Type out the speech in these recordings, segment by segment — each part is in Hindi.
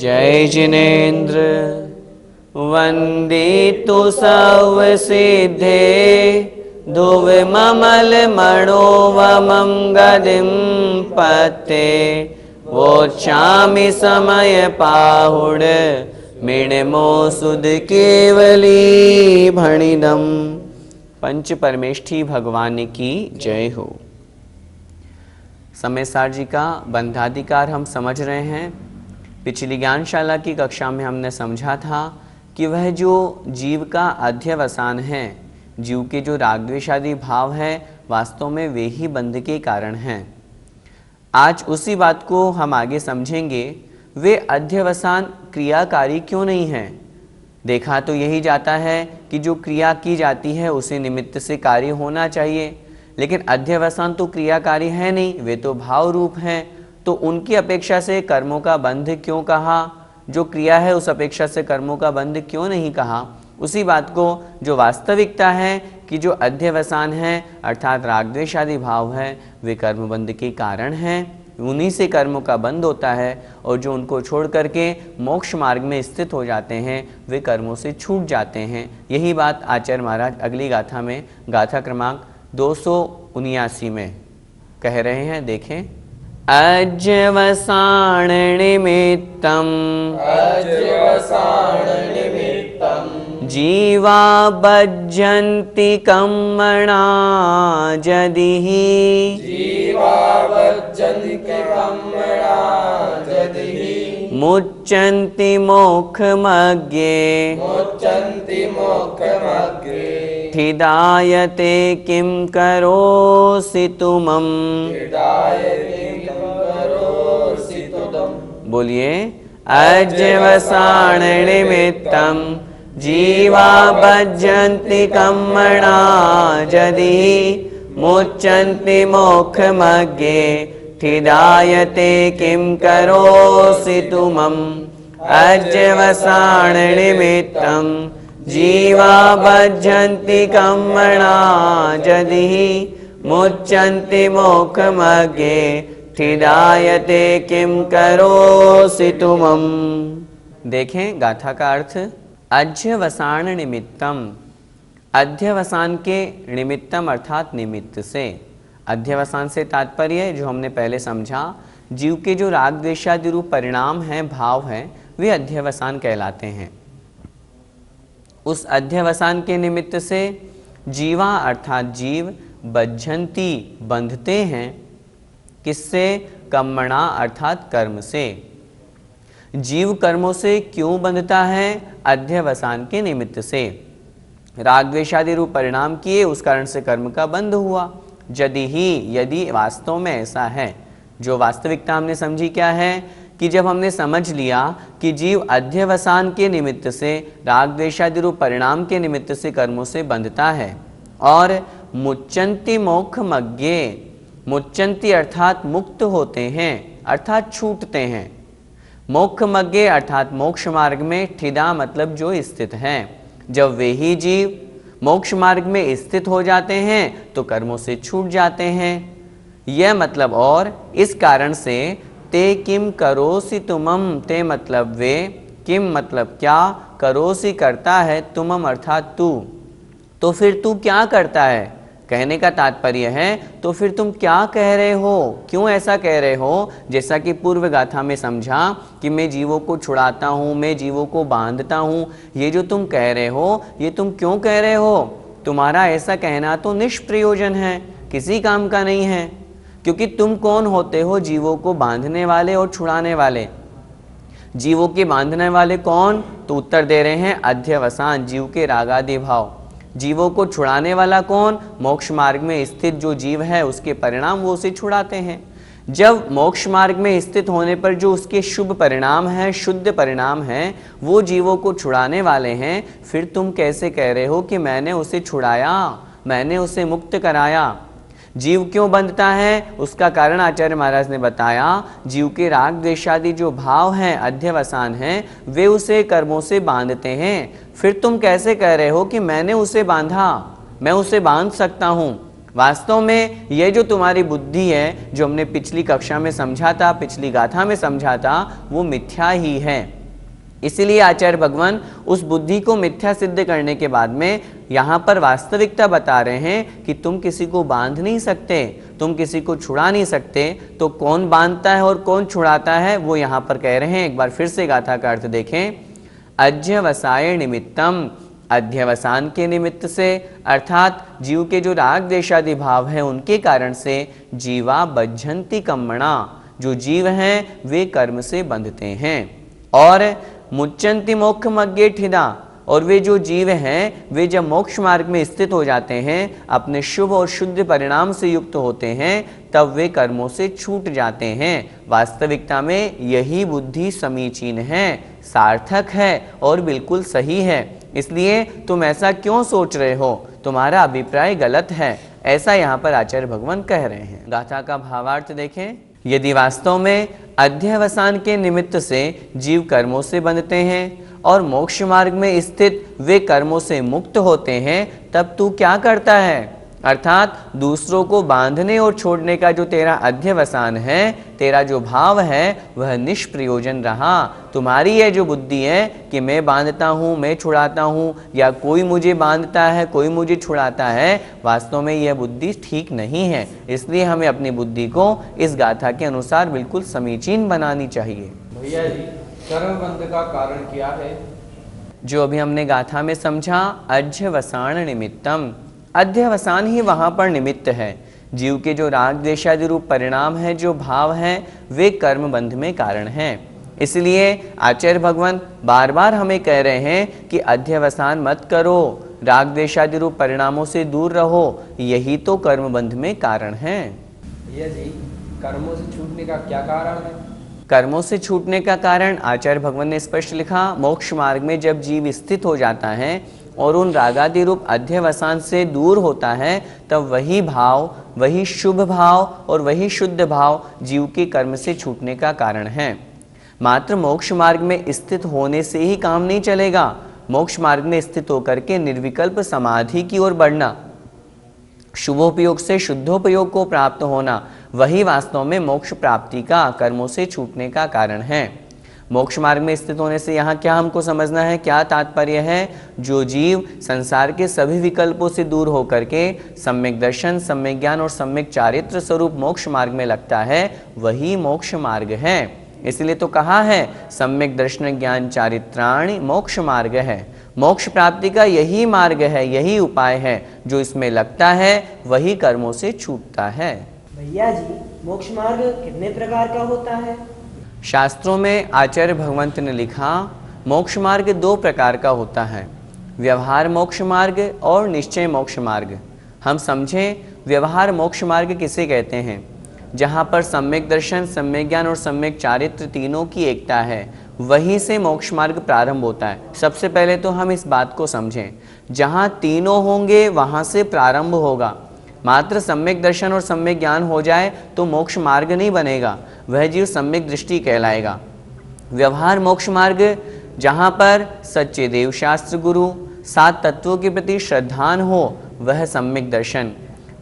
जय जिनेन्द्र वंदितु सर्वसिद्धे ध्रुवममल मनोवमं गदिं पते वोच्छामि समय पाहुड मिणमो सुध केवली भणिदम। पंच परमेष्ठी भगवान की जय हो। समय सार जी का बंधाधिकार हम समझ रहे हैं। पिछली ज्ञानशाला की कक्षा में हमने समझा था कि वह जो जीव का अध्यवसान है, जीव के जो राग द्वेषादि भाव है, वास्तव में वे ही बंध के कारण हैं। आज उसी बात को हम आगे समझेंगे। वे अध्यवसान क्रियाकारी क्यों नहीं है? देखा तो यही जाता है कि जो क्रिया की जाती है उसे निमित्त से कार्य होना चाहिए, लेकिन अध्यवसान तो क्रियाकारी है नहीं, वे तो भाव रूप हैं। तो उनकी अपेक्षा से कर्मों का बंध क्यों कहा? जो क्रिया है उस अपेक्षा से कर्मों का बंध क्यों नहीं कहा? उसी बात को जो वास्तविकता है कि जो अध्यवसान है अर्थात राग द्वेष आदि भाव है, वे कर्म बंध के कारण हैं। उन्हीं से कर्मों का बंध होता है और जो उनको छोड़ करके मोक्ष मार्ग में स्थित हो जाते हैं वे कर्मों से छूट जाते हैं। यही बात आचार्य महाराज अगली गाथा में गाथा क्रमांक 279 में कह रहे हैं। देखें, अध्यवसान निमित्तम जीवा बज्जन्ति कर्मणा जदिः मुच्यन्ति मोक्षमग्गे ठिदायते किं करोसि तुमं। बोलिए, अध्यवसान निमित्तम जीवा बज्जन्ति कर्मणा जदिः मुच्यन्ति मोक्षमग्गे ठिदायते किं करोसि तुमं। अध्यवसान निमित्तम जीवा बज्जन्ति कर्मणा जदिः मुच्यन्ति मोक्षमग्गे ठिदायते किं करोसि तुमं। देखें गाथा का अर्थ, अध्यवसान निमित्तम, अध्यवसान के निमित्तम अर्थात निमित्त से। अध्यवसान से तात्पर्य जो हमने पहले समझा, जीव के जो राग द्वेषादि रूप परिणाम हैं, भाव हैं, वे अध्यवसान कहलाते हैं। उस अध्यवसान के निमित्त से जीवा अर्थात जीव बज्झन्ति बंधते हैं। किससे? कर्मणा अर्थात कर्म से। जीव कर्मों से क्यों बंधता है? अध्यवसान के निमित्त से। राग द्वेषादि रूप परिणाम किए, उस कारण से कर्म का बंध हुआ। यदि ही, यदि वास्तव में ऐसा है, जो वास्तविकता हमने समझी क्या है कि जब हमने समझ लिया कि जीव अध्यवसान के निमित्त से, राग द्वेषादि रूप परिणाम के निमित्त से कर्मों से बंधता है। और मुच्यन्ति मोक्षमग्गे, मुच्यन्ति अर्थात मुक्त होते हैं अर्थात छूटते हैं। मोक्षमग्गे अर्थात मोक्ष मार्ग में, ठिदा मतलब जो स्थित हैं। जब वे ही जीव मोक्ष मार्ग में स्थित हो जाते हैं तो कर्मों से छूट जाते हैं। यह मतलब, और इस कारण से ते किम करोसि तुमम, ते मतलब वे, किम मतलब क्या, करोसि करता है, तुमम अर्थात तू। तो फिर तू क्या करता है? कहने का तात्पर्य है तो फिर तुम क्या कह रहे हो, क्यों ऐसा कह रहे हो? जैसा कि पूर्व गाथा में समझा कि मैं जीवों को छुड़ाता हूँ, मैं जीवों को बांधता हूँ, ये जो तुम कह रहे हो ये तुम क्यों कह रहे हो? तुम्हारा ऐसा कहना तो निष्प्रयोजन है, किसी काम का नहीं है। क्योंकि तुम कौन होते हो जीवों को बांधने वाले और छुड़ाने वाले? जीवों के बांधने वाले कौन? तो उत्तर दे रहे हैं अध्यवसान, जीव के रागादि भाव। जीवों को छुड़ाने वाला कौन? मोक्ष मार्ग में स्थित जो जीव है उसके परिणाम वो उसे छुड़ाते हैं। जब मोक्ष मार्ग में स्थित होने पर जो उसके शुभ परिणाम है, शुद्ध परिणाम है, वो जीवों को छुड़ाने वाले हैं, फिर तुम कैसे कह रहे हो कि मैंने उसे छुड़ाया, मैंने उसे मुक्त कराया? जीव क्यों बंधता है उसका कारण आचार्य महाराज ने बताया। जीव के राग द्वेषादि जो भाव हैं, अध्यवसान हैं, वे उसे कर्मों से बांधते हैं। फिर तुम कैसे कह रहे हो कि मैंने उसे बांधा, मैं उसे बांध सकता हूँ? वास्तव में यह जो तुम्हारी बुद्धि है, जो हमने पिछली कक्षा में समझा था, पिछली गाथा में समझा था, वो मिथ्या ही है। इसीलिए आचार्य भगवान उस बुद्धि को मिथ्या सिद्ध करने के बाद में यहाँ पर वास्तविकता बता रहे हैं कि तुम किसी को बांध नहीं सकते, तुम किसी को छुड़ा नहीं सकते। तो कौन बांधता है और कौन छुड़ाता है, वो यहाँ पर कह रहे हैं। एक बार फिर से गाथा का अर्थ देखें। अध्यवसाय निमित्तम, अध्यवसान के निमित्त से अर्थात जीव के जो राग द्वेषादि भाव है उनके कारण से जीवा बद्धन्ति कर्मणा, जो जीव हैं वे कर्म से बंधते हैं। और मुच्यन्ति मोक्षमज्ञे ठिदा, और वे जो जीव हैं वे जब मोक्ष मार्ग में स्थित हो जाते हैं, अपने शुभ और शुद्ध परिणाम से युक्त होते हैं, तब वे कर्मों से छूट जाते हैं। वास्तविकता में यही बुद्धि समीचीन है, सार्थक है और बिल्कुल सही है। इसलिए तुम ऐसा क्यों सोच रहे हो, तुम्हारा अभिप्राय गलत है, ऐसा यहाँ पर आचार्य भगवान कह रहे हैं। गाथा का भावार्थ देखें। यदि वास्तव में अध्यवसान के निमित्त से जीव कर्मों से बंधते हैं और मोक्ष मार्ग में स्थित वे कर्मों से मुक्त होते हैं, तब तू क्या करता है? अर्थात दूसरों को बांधने और छोड़ने का जो तेरा अध्यवसान है, तेरा जो भाव है, वह निष्प्रयोजन रहा। तुम्हारी यह जो बुद्धि है कि मैं बांधता हूँ, मैं छुड़ाता हूँ, या कोई मुझे बांधता है, कोई मुझे छुड़ाता है, वास्तव में यह बुद्धि ठीक नहीं है। इसलिए हमें अपनी बुद्धि को इस गाथा के अनुसार बिल्कुल समीचीन बनानी चाहिए। भैया जी, कर्मबंध का कारण क्या है? जो अभी हमने गाथा में समझा, अध्यवसान निमित्तम, अध्यवसान ही वहाँ पर निमित्त है। जीव के जो राग द्वेषादि रूप परिणाम है, जो भाव हैं, वे कर्म बंध में कारण हैं। इसलिए आचार्य भगवान बार बार हमें कह रहे हैं कि अध्यवसान मत करो, राग द्वेषादि रूप परिणामों से दूर रहो, यही तो कर्म बंध में कारण है। भैया जी, कर्मों से छूटने का क्या कारण है? कर्मों से छूटने का कारण आचार्य भगवान ने स्पष्ट लिखा। मोक्ष मार्ग में जब जीव स्थित हो जाता है और उन रागादि रूप अध्यवसान से दूर होता है, तब वही भाव, वही शुभ भाव और वही शुद्ध भाव जीव के कर्म से छूटने का कारण है। मात्र मोक्ष मार्ग में स्थित होने से ही काम नहीं चलेगा। मोक्ष मार्ग में स्थित होकर के निर्विकल्प समाधि की ओर बढ़ना, शुभोपयोग से शुद्धोपयोग को प्राप्त होना, वही वास्तव में मोक्ष प्राप्ति का, कर्मों से छूटने का कारण है। मोक्ष मार्ग में स्थित होने से यहाँ क्या हमको समझना है, क्या तात्पर्य है? जो जीव संसार के सभी विकल्पों से दूर होकर के सम्यक दर्शन, सम्यक ज्ञान और सम्यक चारित्र स्वरूप मोक्ष मार्ग में लगता है, वही मोक्ष मार्ग है। इसलिए तो कहा है सम्यक दर्शन ज्ञान चारित्राणि मोक्ष मार्ग है। मोक्ष प्राप्ति का यही मार्ग है, यही उपाय है। जो इसमें लगता है वही कर्मों से छूटता है। भैया जी, मोक्ष मार्ग कितने प्रकार का होता है? शास्त्रों में आचार्य भगवंत ने लिखा, मोक्ष मार्ग दो प्रकार का होता है, व्यवहार मोक्ष मार्ग और निश्चय मोक्ष मार्ग। हम समझें, व्यवहार मोक्ष मार्ग किसे कहते हैं? जहाँ पर सम्यक दर्शन, सम्यक ज्ञान और सम्यक चारित्र तीनों की एकता है, वहीं से मोक्ष मार्ग प्रारंभ होता है। सबसे पहले तो हम इस बात को समझें, जहाँ तीनों होंगे वहाँ से प्रारंभ होगा। मात्र सम्यक दर्शन और सम्यक ज्ञान हो जाए तो मोक्ष मार्ग नहीं बनेगा, वह जीव सम्यक दृष्टि कहलाएगा। व्यवहार मोक्ष मार्ग, जहाँ पर सच्चे देव शास्त्र गुरु, 7 तत्वों के प्रति श्रद्धान हो, वह सम्यक दर्शन।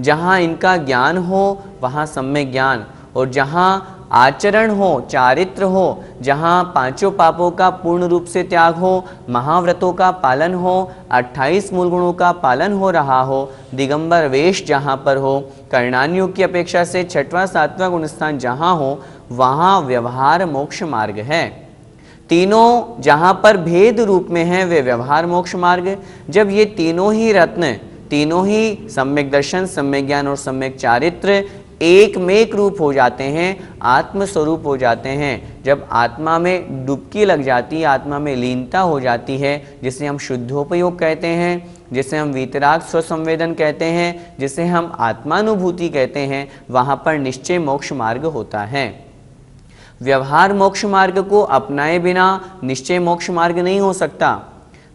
जहाँ इनका ज्ञान हो वहाँ सम्यक ज्ञान, और जहाँ आचरण हो, चारित्र हो, जहाँ 5 पापों का पूर्ण रूप से त्याग हो, महाव्रतों का पालन हो, 28 मूल गुणों का पालन हो रहा हो, दिगंबर वेश जहाँ पर हो, कर्णान्यों की अपेक्षा से 6वां 7वां गुण स्थान जहाँ हो, वहाँ व्यवहार मोक्ष मार्ग है। तीनों जहाँ पर भेद रूप में हैं वे व्यवहार मोक्ष मार्ग। जब ये तीनों ही रत्न, तीनों ही सम्यक दर्शन, सम्यक ज्ञान और सम्यक चारित्र एक में एक रूप हो जाते हैं, आत्म स्वरूप हो जाते हैं, जब आत्मा में डुबकी लग जाती है, आत्मा में लीनता हो जाती है, जिसे हम शुद्धोपयोग कहते हैं, जिसे हम वीतराग स्वसंवेदन कहते हैं, जिसे हम आत्मानुभूति कहते हैं, वहाँ पर निश्चय मोक्ष मार्ग होता है। व्यवहार मोक्ष मार्ग को अपनाए बिना निश्चय मोक्ष मार्ग नहीं हो सकता।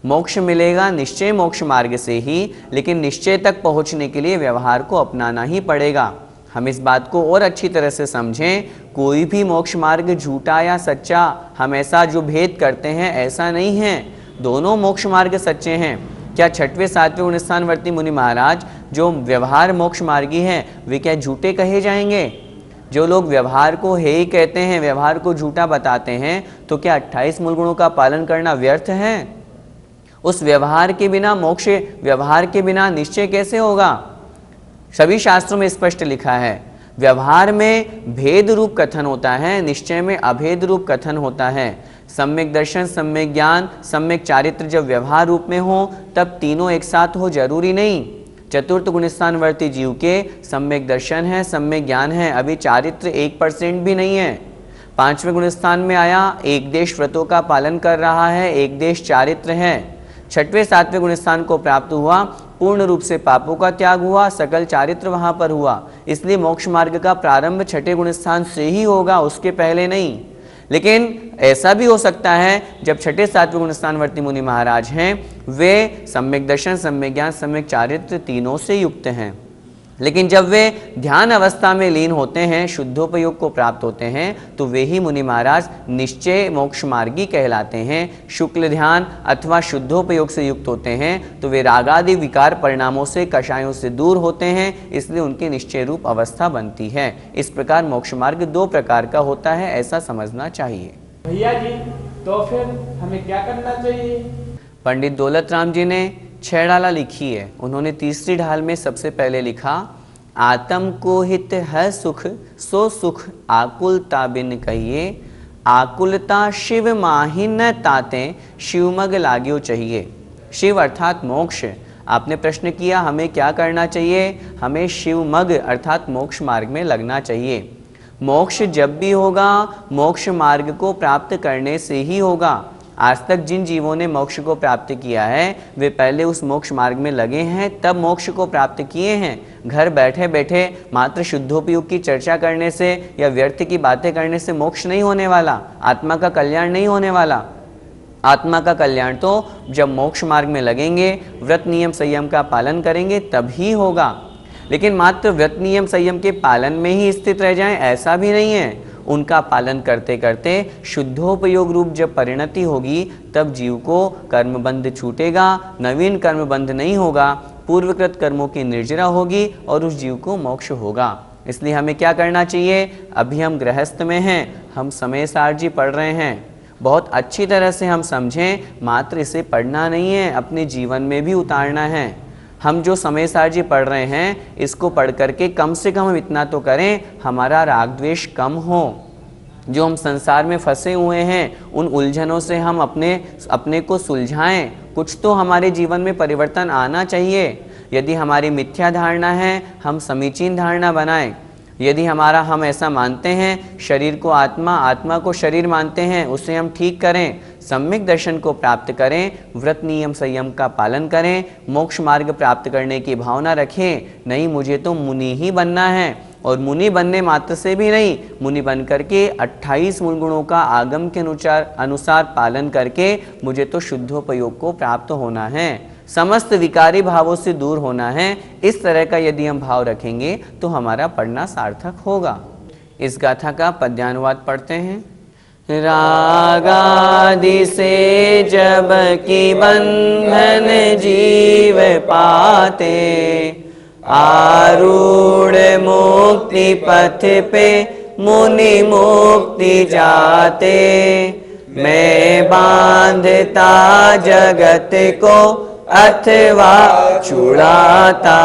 मोक्ष मिलेगा निश्चय मोक्ष मार्ग से ही, लेकिन निश्चय तक पहुँचने के लिए व्यवहार को अपनाना ही पड़ेगा। हम इस बात को और अच्छी तरह से समझें, कोई भी मोक्ष मार्ग झूठा या सच्चा, हम ऐसा जो भेद करते हैं ऐसा नहीं है। दोनों मोक्ष मार्ग सच्चे हैं। क्या 6वें 7वें गुण स्थानवर्ती मुनि महाराज जो व्यवहार मोक्ष मार्गी हैं वे क्या झूठे कहे जाएंगे? जो लोग व्यवहार को हे ही कहते हैं, व्यवहार को झूठा बताते हैं, तो क्या 28 मूल गुणों का पालन करना व्यर्थ है? उस व्यवहार के बिना मोक्ष, व्यवहार के बिना निश्चय कैसे होगा? सभी शास्त्रों में स्पष्ट लिखा है, व्यवहार में भेद रूप कथन होता है, निश्चय में अभेद रूप कथन होता है। सम्यक दर्शन, सम्यक ज्ञान, सम्यक चारित्र जब व्यवहार रूप में हो तब तीनों एक साथ हो जरूरी नहीं। चतुर्थ गुणस्थान वर्ती जीव के सम्यक दर्शन है, सम्यक ज्ञान है, अभी चारित्र 1% भी नहीं है। 5वें गुणस्थान में आया, एक देश व्रतों का पालन कर रहा है, एक देश चारित्र है। 6वें 7वें गुणस्थान को प्राप्त हुआ, पूर्ण रूप से पापों का त्याग हुआ, सकल चारित्र वहां पर हुआ। इसलिए मोक्ष मार्ग का प्रारंभ 6ठे गुणस्थान से ही होगा, उसके पहले नहीं। लेकिन ऐसा भी हो सकता है जब 6ठे 7वें गुणस्थानवर्ती मुनि महाराज हैं, वे सम्यक दर्शन, सम्यक ज्ञान, सम्यक चारित्र तीनों से युक्त हैं, लेकिन जब वे ध्यान अवस्था में लीन होते हैं, शुद्धोपयोग को प्राप्त होते हैं, तो वे ही मुनि महाराज निश्चय मोक्ष मार्गी कहलाते हैं। शुक्ल ध्यान अथवा शुद्धोपयोग से युक्त होते हैं तो वे रागादि विकार परिणामों से, कषायों से दूर होते हैं, इसलिए उनकी निश्चय रूप अवस्था बनती है। इस प्रकार मोक्ष मार्ग 2 प्रकार का होता है, ऐसा समझना चाहिए। भैया जी, तो फिर हमें क्या करना चाहिए? पंडित दौलत राम जी ने 6 ढाला लिखी है। उन्होंने तीसरी ढाल में सबसे पहले लिखा, आत्म को हित है सुख, सो सुख आकुलता बिन कहिए, आकुलता शिव माही न ताते, शिवमग लाग्यो चाहिए। शिव अर्थात मोक्ष। आपने प्रश्न किया हमें क्या करना चाहिए? हमें शिवमग अर्थात मोक्ष मार्ग में लगना चाहिए। मोक्ष जब भी होगा, मोक्ष मार्ग को प्राप्त करने से ही होगा। आज तक जिन जीवों ने मोक्ष को प्राप्त किया है, वे पहले उस मोक्ष मार्ग में लगे हैं, तब मोक्ष को प्राप्त किए हैं। घर बैठे बैठे मात्र शुद्धोपयोग की चर्चा करने से या व्यर्थ की बातें करने से मोक्ष नहीं होने वाला, आत्मा का कल्याण नहीं होने वाला। आत्मा का कल्याण तो जब मोक्ष मार्ग में लगेंगे, व्रत नियम संयम का पालन करेंगे, तभी होगा। लेकिन मात्र व्रत नियम संयम के पालन में ही स्थित रह जाएं, ऐसा भी नहीं है। उनका पालन करते करते शुद्धोपयोग रूप जब परिणति होगी, तब जीव को कर्मबंध छूटेगा, नवीन कर्मबंध नहीं होगा, पूर्वकृत कर्मों की निर्जरा होगी और उस जीव को मोक्ष होगा। इसलिए हमें क्या करना चाहिए? अभी हम गृहस्थ में हैं, हम समय सार जी पढ़ रहे हैं, बहुत अच्छी तरह से हम समझें, मात्र इसे पढ़ना नहीं है, अपने जीवन में भी उतारना है। हम जो समय सार जी पढ़ रहे हैं, इसको पढ़ करके कम से कम हम इतना तो करें, हमारा राग द्वेष कम हो। जो हम संसार में फंसे हुए हैं, उन उलझनों से हम अपने को सुलझाएं। कुछ तो हमारे जीवन में परिवर्तन आना चाहिए। यदि हमारी मिथ्या धारणा है, हम समीचीन धारणा बनाएं। यदि हम ऐसा मानते हैं, शरीर को आत्मा, आत्मा को शरीर मानते हैं, उसे हम ठीक करें, सम्यक दर्शन को प्राप्त करें, व्रत नियम संयम का पालन करें, मोक्ष मार्ग प्राप्त करने की भावना रखें। नहीं, मुझे तो मुनि ही बनना है, और मुनि बनने मात्र से भी नहीं, मुनि बन करके 28 मूल गुणों का आगम के अनुसार पालन करके मुझे तो शुद्धोपयोग को प्राप्त होना है, समस्त विकारी भावों से दूर होना है। इस तरह का यदि हम भाव रखेंगे तो हमारा पढ़ना सार्थक होगा। इस गाथा का पद्यानुवाद पढ़ते हैं। रागादि से जब की बंधन जीव पाते, आरूढ़ मुक्ति पथ पे मुनि मुक्ति जाते, मैं बांधता जगत को अथवा छुड़ाता,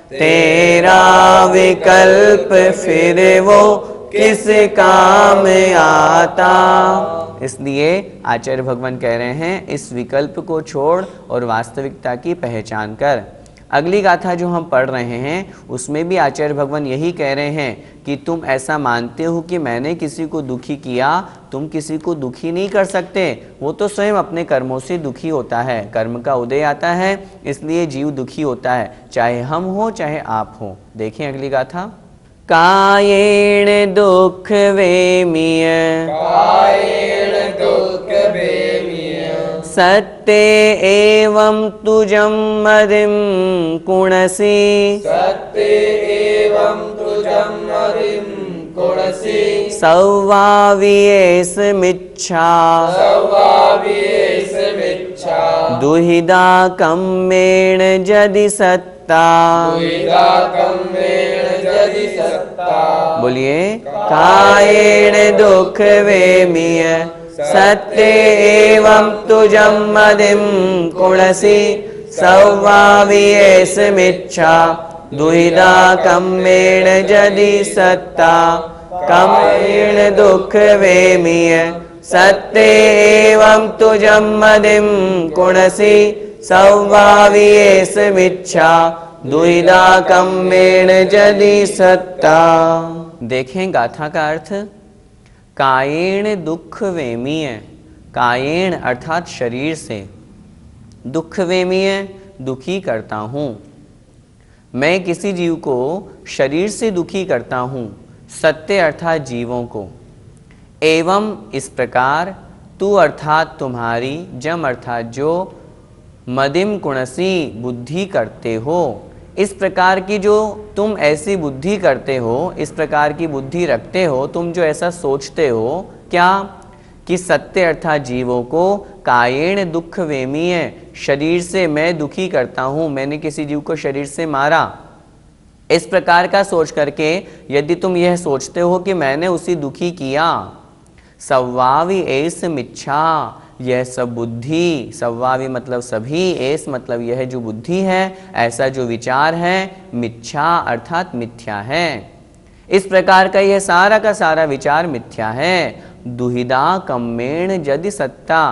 तेरा विकल्प फिर वो किस काम आता। इसलिए आचार्य भगवान कह रहे हैं, इस विकल्प को छोड़ और वास्तविकता की पहचान कर। अगली गाथा जो हम पढ़ रहे हैं, उसमें भी आचार्य भगवान यही कह रहे हैं कि तुम ऐसा मानते हो कि मैंने किसी को दुखी किया, तुम किसी को दुखी नहीं कर सकते। वो तो स्वयं अपने कर्मों से दुखी होता है, कर्म का उदय आता है, इसलिए जीव दुखी होता है, चाहे हम हो चाहे आप हो। देखें अगली गाथा। कायेण दुख वेमिय, कायेण दुख वेमिय, सत्य एवं तुजं मदिं कुणसी, सत्य एवं तुजं मदिं कुणसी, सौवावियेष मिच्छा, सौवावियेष मिच्छा, दुहिदा कम्मेण यदि सत्ता। दुहिदा कम्मेण यदि सत्ता। बोलिए कायेण दुख वेमीय सत्य एवं तुजं मदिं कुणसि सौवावियेषमिच्छा दुहिदा कम्मेण यदि सत्ता। कम्मेण दुख वेमीय सत्य एवं तुजं मदिं कुणसि सौवावियेषमिच्छा दुहिदा कम्मेण यदि सत्ता। देखें गाथा का अर्थ, कायेण दुख वेमीय, कायेण अर्थात शरीर से, दुख वेमीय दुखी करता हूँ, मैं किसी जीव को शरीर से दुखी करता हूँ, सत्य अर्थात जीवों को, एवं इस प्रकार, तू अर्थात तुम्हारी, जम अर्थात जो, मदिम कुणसी बुद्धि करते हो, इस प्रकार की जो तुम ऐसी बुद्धि करते हो, इस प्रकार की बुद्धि रखते हो, तुम जो ऐसा सोचते हो, क्या कि सत्य अर्थात जीवों को कायेण दुख वेमीय, शरीर से मैं दुखी करता हूँ, मैंने किसी जीव को शरीर से मारा, इस प्रकार का सोच करके यदि तुम यह सोचते हो कि मैंने उसे दुखी किया, सव्वावि एस मिच्छा, यह सब बुद्धि, सव्वावि मतलब सभी, एस मतलब यह जो बुद्धि है, ऐसा जो विचार है, मिच्छा अर्थात मिथ्या है, इस प्रकार का यह सारा का सारा विचार मिथ्या है। दुहिदा कम्मेण यदि सत्ता,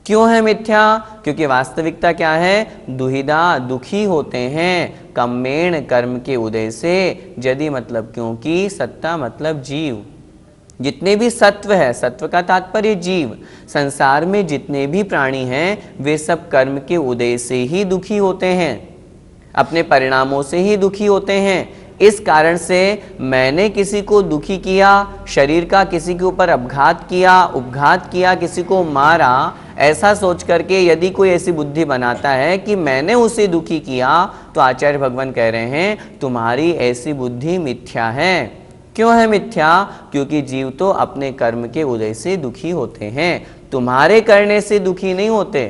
क्यों है मिथ्या? क्योंकि वास्तविकता क्या है? दुहिदा दुखी होते हैं, कम्मेण कर्म के उदय से, यदि मतलब क्योंकि, सत्ता मतलब जीव, जितने भी सत्व है, सत्व का तात्पर्य जीव, संसार में जितने भी प्राणी हैं वे सब कर्म के उदय से ही दुखी होते हैं, अपने परिणामों से ही दुखी होते हैं। इस कारण से मैंने किसी को दुखी किया, शरीर का किसी के ऊपर अपघात किया, उपघात किया, किसी को मारा, ऐसा सोच करके यदि कोई ऐसी बुद्धि बनाता है कि मैंने उसे दुखी किया, तो आचार्य भगवान कह रहे हैं तुम्हारी ऐसी बुद्धि मिथ्या है। क्यों है मिथ्या? क्योंकि जीव तो अपने कर्म के उदय से दुखी होते हैं, तुम्हारे करने से दुखी नहीं होते।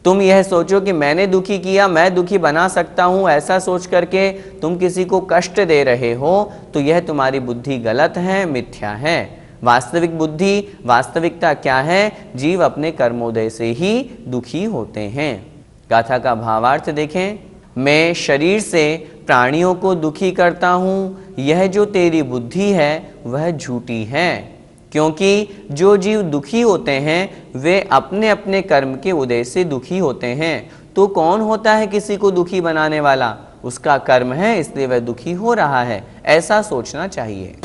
तुम यह सोचो कि मैंने दुखी किया, मैं दुखी बना सकता हूं, ऐसा सोच करके तुम किसी को कष्ट दे रहे हो, तो यह तुम्हारी बुद्धि गलत है, मिथ्या है। वास्तविक बुद्धि, वास्तविकता क्या है? जीव अपने कर्मोदय से ही दुखी होते हैं। गाथा का भावार्थ देखें, मैं शरीर से प्राणियों को दुखी करता हूँ, यह जो तेरी बुद्धि है वह झूठी है, क्योंकि जो जीव दुखी होते हैं वे अपने अपने कर्म के उदय से दुखी होते हैं। तो कौन होता है किसी को दुखी बनाने वाला? उसका कर्म है, इसलिए वह दुखी हो रहा है, ऐसा सोचना चाहिए।